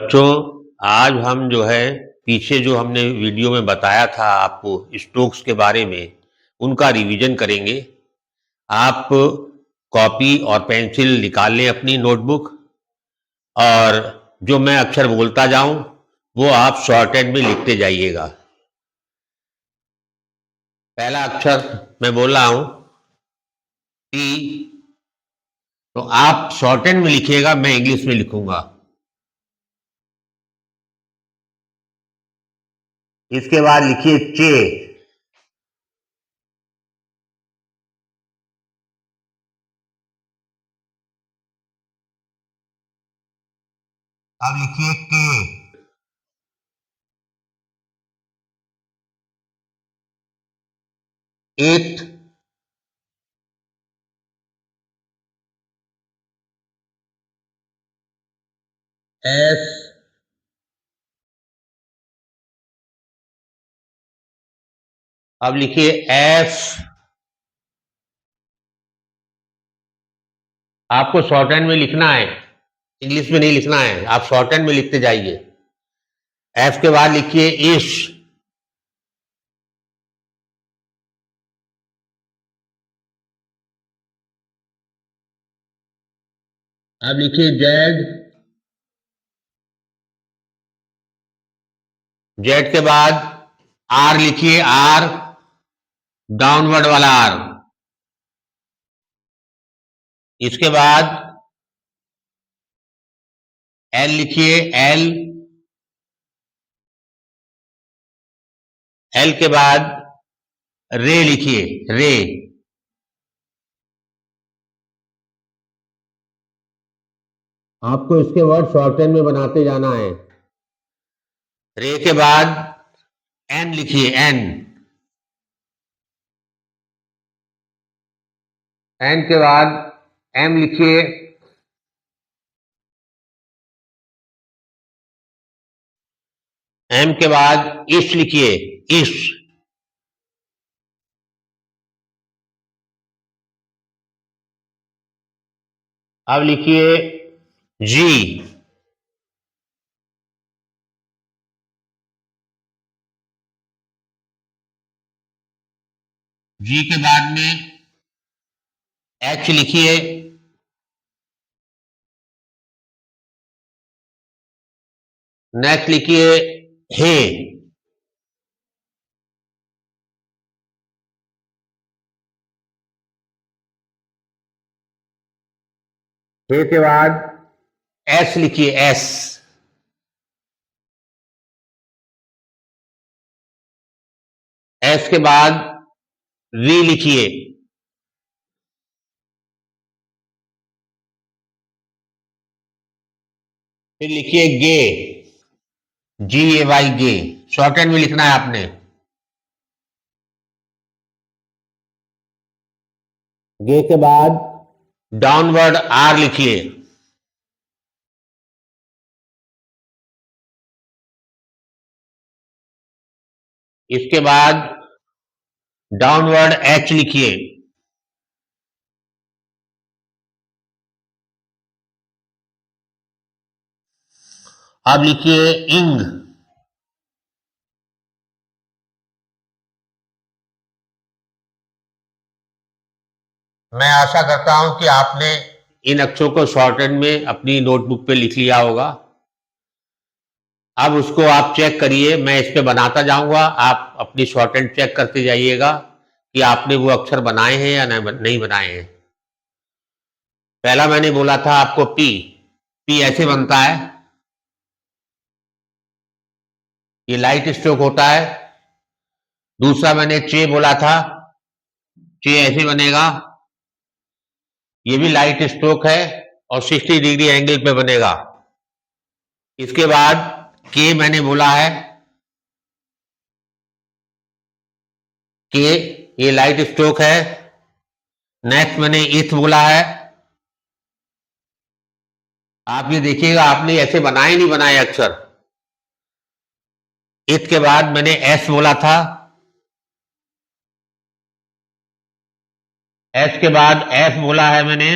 बच्चों, आज हम जो है पीछे जो हमने वीडियो में बताया था आपको स्ट्रोक्स के बारे में, उनका रिवीजन करेंगे। आप कॉपी और पेंसिल निकाल लें अपनी नोटबुक, और जो मैं अक्षर बोलता जाऊं वो आप शॉर्टहैंड में लिखते जाइएगा। पहला अक्षर मैं बोल रहा हूं टी, तो आप शॉर्टहैंड में लिखिएगा, मैं इंग्लिश में लिखूंगा। इसके बाद लिखिए चे। अब लिखिए के। एट। एस। अब लिखिए एफ। आपको शॉर्टहैंड में लिखना है, इंग्लिश में नहीं लिखना है, आप शॉर्टहैंड में लिखते जाइए। एफ के बाद लिखिए इश। अब लिखिए जेड। जेड के बाद आर लिखिए, आर डाउनवर्ड वाला आर। इसके बाद एल लिखिए, एल। एल के बाद रे लिखिए, रे। आपको इसके वर्ड शॉर्टहैंड में बनाते जाना है। रे के बाद एन लिखिए, एन। एन के बाद एम लिखिए। एम के बाद इश लिखिए, इश। अब लिखिए जी। जी के बाद में एच लिखिए। नेक्स्ट लिखिए हे। हे के बाद एस लिखिए, एस। एस के बाद वी लिखिए। फिर लिखिए गे, जी ए वाई, गे। शॉर्टहैंड में लिखना है आपने। गे के बाद डाउनवर्ड आर लिखिए। इसके बाद डाउनवर्ड एच लिखिए। अब लिखिए इंग। मैं आशा करता हूं कि आपने इन अक्षरों को शॉर्टहैंड में अपनी नोटबुक पे लिख लिया होगा। अब उसको आप चेक करिए, मैं इस पे बनाता जाऊंगा, आप अपनी शॉर्टहैंड चेक करते जाइएगा कि आपने वो अक्षर बनाए हैं या नहीं बनाए हैं। पहला मैंने बोला था आपको पी। पी ऐसे बनता है, ये लाइट स्ट्रोक होता है। दूसरा मैंने चे बोला था, चे ऐसे बनेगा, ये भी लाइट स्ट्रोक है और 60 डिग्री एंगल पे बनेगा। इसके बाद के मैंने बोला है, के ये लाइट स्ट्रोक है। नेक्स्ट मैंने इथ बोला है। आप ये देखिएगा, आपने ऐसे बनाए नहीं बनाए अक्षर। इथ के बाद मैंने एस बोला था। एस के बाद एफ बोला है मैंने।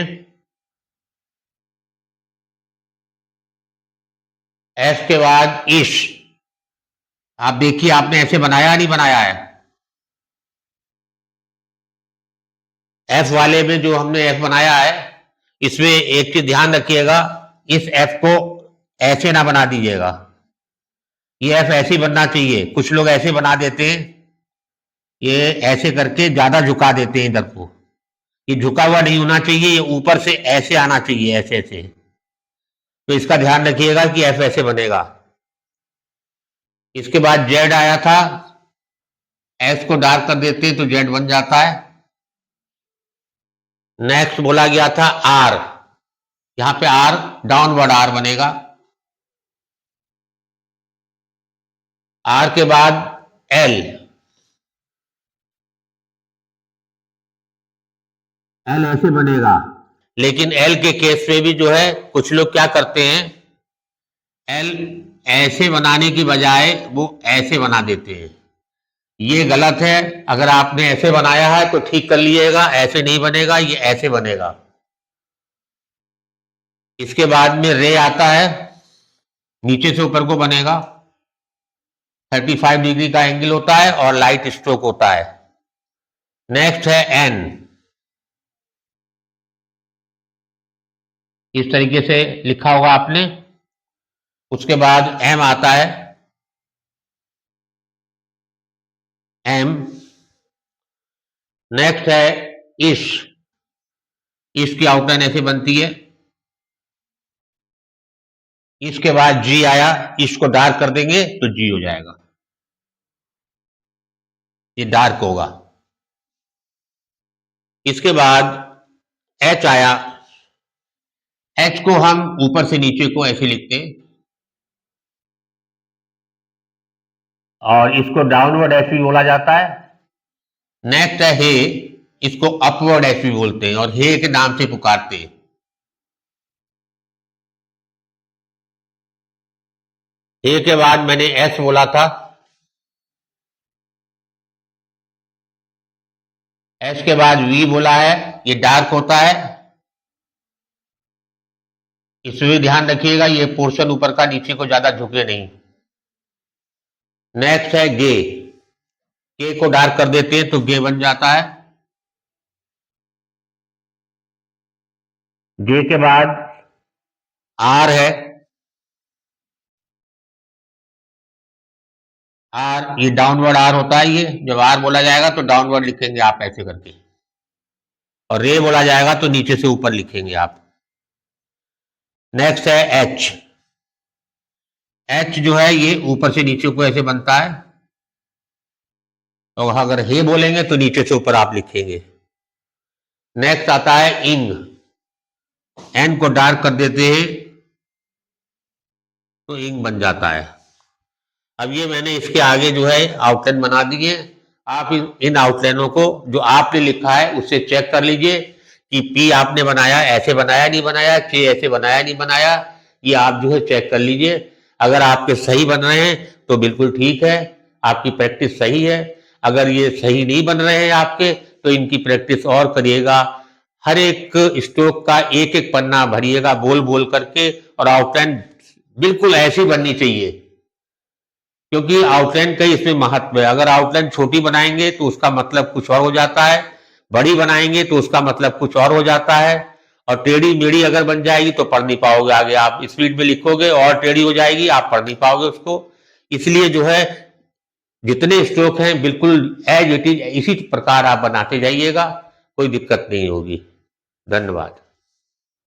एस के बाद इश। आप देखिए आपने ऐसे बनाया नहीं बनाया है। एफ वाले में जो हमने एफ बनाया है, इसमें एक चीज ध्यान रखिएगा, इस एफ को ऐसे ना बना दीजिएगा। ये एफ ऐसे बनना चाहिए। कुछ लोग ऐसे बना देते हैं, ये ऐसे करके ज्यादा झुका देते हैं इधर को। ये झुका हुआ नहीं होना चाहिए, ये ऊपर से ऐसे आना चाहिए, ऐसे ऐसे। तो इसका ध्यान रखिएगा कि एफ ऐसे बनेगा। इसके बाद जेड आया था, एस को डार्क कर देते हैं तो जेड बन जाता है। नेक्स्ट बोला गया था आर, यहां पे आर डाउनवर्ड आर बनेगा। आर के बाद एल, एल ऐसे बनेगा। लेकिन एल के केस में भी जो है कुछ लोग क्या करते हैं, एल ऐसे बनाने की बजाय वो ऐसे बना देते हैं। ये गलत है। अगर आपने ऐसे बनाया है तो ठीक कर लीजिएगा, ऐसे नहीं बनेगा, ये ऐसे बनेगा। इसके बाद में रे आता है, नीचे से ऊपर को बनेगा। 35 डिग्री का एंगल होता है और लाइट स्ट्रोक होता है। नेक्स्ट है एन, इस तरीके से लिखा होगा आपने। उसके बाद एम आता है, एम। नेक्स्ट है इश, इश की आउटलाइन ऐसे बनती है। इसके बाद जी आया, इश को डार्क कर देंगे तो जी हो जाएगा, ये डार्क होगा। इसके बाद एच आया, एच को हम ऊपर से नीचे को ऐसे लिखते हैं और इसको डाउनवर्ड एच भी बोला जाता है। नेक्स्ट है हे, इसको अपवर्ड एच भी बोलते हैं और हे के नाम से पुकारते हैं। हे के बाद मैंने एस बोला था, एस के बाद वी बोला है, ये डार्क होता है। इसमें भी ध्यान रखिएगा ये पोर्शन ऊपर का नीचे को ज्यादा झुके नहीं। नेक्स्ट है गे, के को डार्क कर देते हैं तो गे बन जाता है। गे के बाद आर है, आर ये डाउनवर्ड आर होता है। ये जब आर बोला जाएगा तो डाउनवर्ड लिखेंगे आप ऐसे करके, और रे बोला जाएगा तो नीचे से ऊपर लिखेंगे आप। नेक्स्ट है एच, एच जो है ये ऊपर से नीचे को ऐसे बनता है, तो अगर हे बोलेंगे तो नीचे से ऊपर आप लिखेंगे। नेक्स्ट आता है इंग, एन को डार्क कर देते हैं तो इंग बन जाता है। अब ये मैंने इसके आगे जो है आउटलाइन बना दी है। आप इन आउटलाइनों को जो आपने लिखा है उससे चेक कर लीजिए कि पी आपने बनाया ऐसे बनाया नहीं बनाया, के ऐसे बनाया नहीं बनाया, ये आप जो है चेक कर लीजिए। अगर आपके सही बन रहे हैं तो बिल्कुल ठीक है, आपकी प्रैक्टिस सही है। अगर ये सही नहीं बन रहे हैं आपके तो इनकी प्रैक्टिस और करिएगा। हर एक स्ट्रोक का एक एक पन्ना भरिएगा बोल बोल करके, और आउटलाइन बिल्कुल ऐसी बननी चाहिए, क्योंकि आउटलाइन का इसमें महत्व है। अगर आउटलाइन छोटी बनाएंगे तो उसका मतलब कुछ और हो जाता है, बड़ी बनाएंगे तो उसका मतलब कुछ और हो जाता है, और टेढ़ी मेढ़ी अगर बन जाएगी तो पढ़ नहीं पाओगे आगे। आप स्पीड में लिखोगे और टेढ़ी हो जाएगी, आप पढ़ नहीं पाओगे उसको। इसलिए जो है जितने स्ट्रोक हैं बिल्कुल एज इट इज इसी प्रकार आप बनाते जाइएगा, कोई दिक्कत नहीं होगी। धन्यवाद।